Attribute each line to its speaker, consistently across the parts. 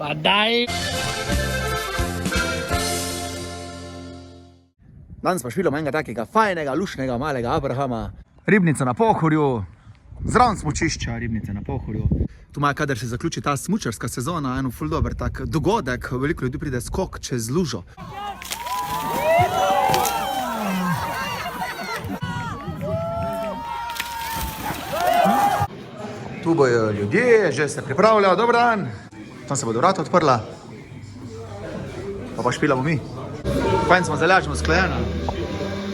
Speaker 1: Pa daj! Danes pa špilamo enega takega fajnega, lušnega, malega Abrahama. Ribnica na Pohorju, zraven smučišča Ribnice na Pohorju. Tu ima, kadar se zaključi ta smučarska sezona, eno ful dober tak dogodek, veliko ljudi pride skok čez lužo. Tu bojo ljudje, že se pripravljajo, dober dan. Tam se bodo vrata odprla, pa špilamo mi. Fajn smo zalažemo sklejena.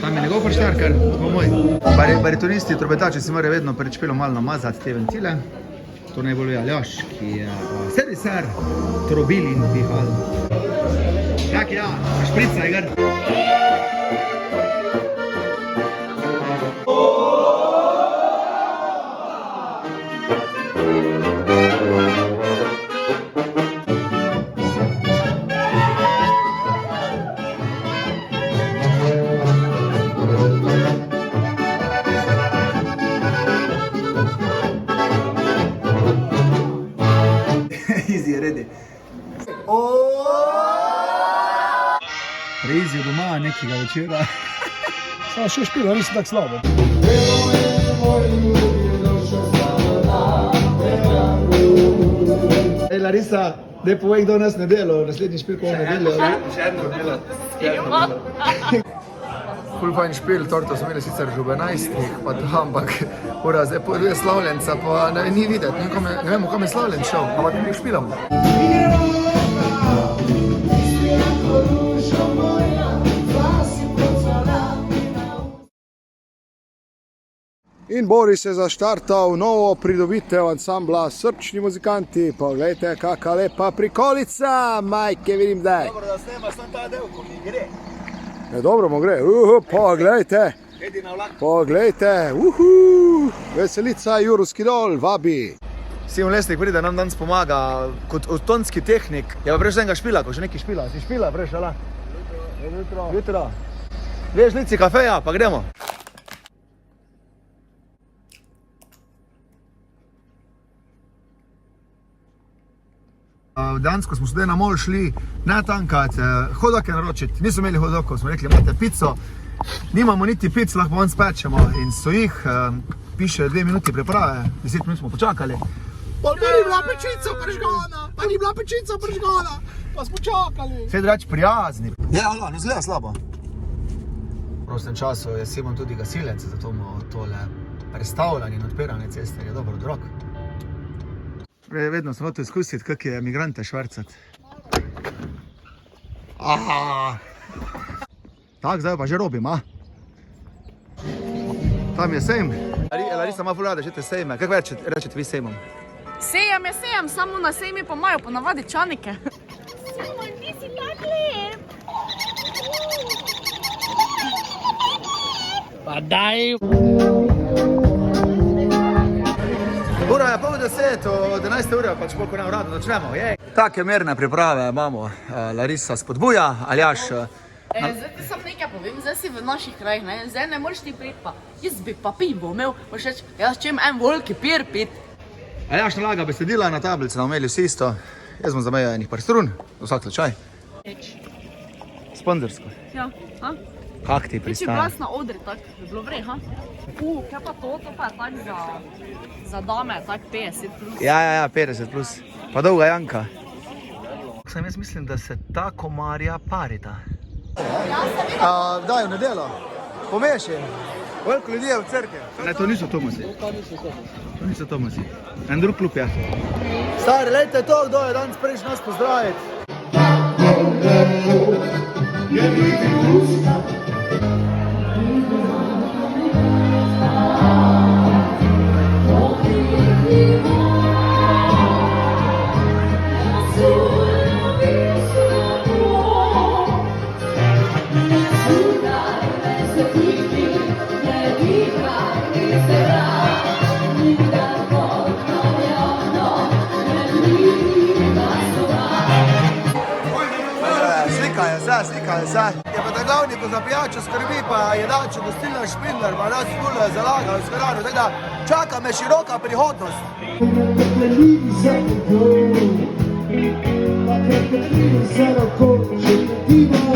Speaker 1: Tam je njegov prštarkar, to bo moj. Baritonisti, trobetači si morajo vedno pred špilom malo namazati te ventile. To najbolj je Aljaš, ki je servisar, trobil in pihal. Tak ja, šprica je gr. Reizi je doma nekega večera.
Speaker 2: Samo še špilo, nisi tako slabo.
Speaker 1: Ej, Larisa, daj povej, kdo nas nedeljo, naslednji špil, ko nedeljo. Še eno delo. Ful fajn špil, torto smo imeli sicer že ob 11, pa to, ampak ura, zdaj je slavljenca, pa ni videti, ne vemo, kam je slavljen šel, ampak mi špilamo.
Speaker 2: In Boris je zaštartal novo pridobitev ansambla Srčni muzikanti. Poglejte, kaka lepa prikolica, majke, vidim daj.
Speaker 1: Dobro, da snema sem ta del, ko mi gre.
Speaker 2: Ne, dobro mu gre, poglejte. Poglejte, veselica Jurovski dol, vabi.
Speaker 1: Simon Lesnik pride, nam danes pomaga kot tonski tehnik. Je pa preš enega špila, ko še neki špila. Si špila preš, ala? Jutro. Veš lici kafeja, pa gremo. Dansko smo sedaj na mol šli natankat, hodoke naročiti. Niso imeli hodokov, smo rekli, imate pico. Nimamo niti pic, lahko on spečemo. In so jih, piše 2 minuti priprave, 10 minut smo počakali.
Speaker 2: Pa ni bila pečica prižgana, pa smo čakali.
Speaker 1: Vse drugače prijazni. Ja, ne zgleda slabo. V prostem času je Simon tudi gasilec, zato imamo tole prestavljanje in odpiranje ceste, je dobro drog. Vedno sem hotel izkusiti, kak je migrante švarcati. Aha! Tak, zdaj pa že robim, a? Tam je sejm. Larisa ima ful rada, že te sejme. Kako rečete vi sejmom?
Speaker 3: Sejam je sejam, samo na sejmi pa imajo ponavadi čanike. Simon, ti si tak lep.
Speaker 1: Pa daj! Ura je 9:30, od 11. ure, pač koliko nam rado začnemo, jej. Take mirne priprave imamo, Larisa spodbuja, Aljaš.
Speaker 3: Zdaj ti sam nekaj povem, zdaj si v naših krajih, ne? Zdaj ne moreš ti priti pa, jaz bi pa pivo imel, boš reč, jaz čem en volki pir pit.
Speaker 1: Aljaš nalaga besedila na tablici, nam imeli vsi isto. Jaz bom zamejal enih par strun, vsak slučaj. Sponzorsko.
Speaker 3: Ja, ha?
Speaker 1: Kak ti
Speaker 3: Če
Speaker 1: pristane?
Speaker 3: glas na odri, tak bi bilo vrej, ha? Kaj pa to pa je tak za dame, tak 50+.
Speaker 1: Ja, 50+. Pa dolga Janka. Sam jaz mislim, da se ta komarja parita. Daj v nedelo, pomeši. Veliko ljudi je v cerke. Ne, to niso Tomasi. To niso Tomasi. En drug klub je. Stari, lejte to, kdo je danes prejš nas pozdraviti. Slikajo se. Je pa ta glavni, ko za pijačo skrbi, pa jedačo gostilna Špindler, pa nas ful zalaga v skrano, tako da čaka me široka prihodnost.
Speaker 4: ker te kriv se lahko, če te diva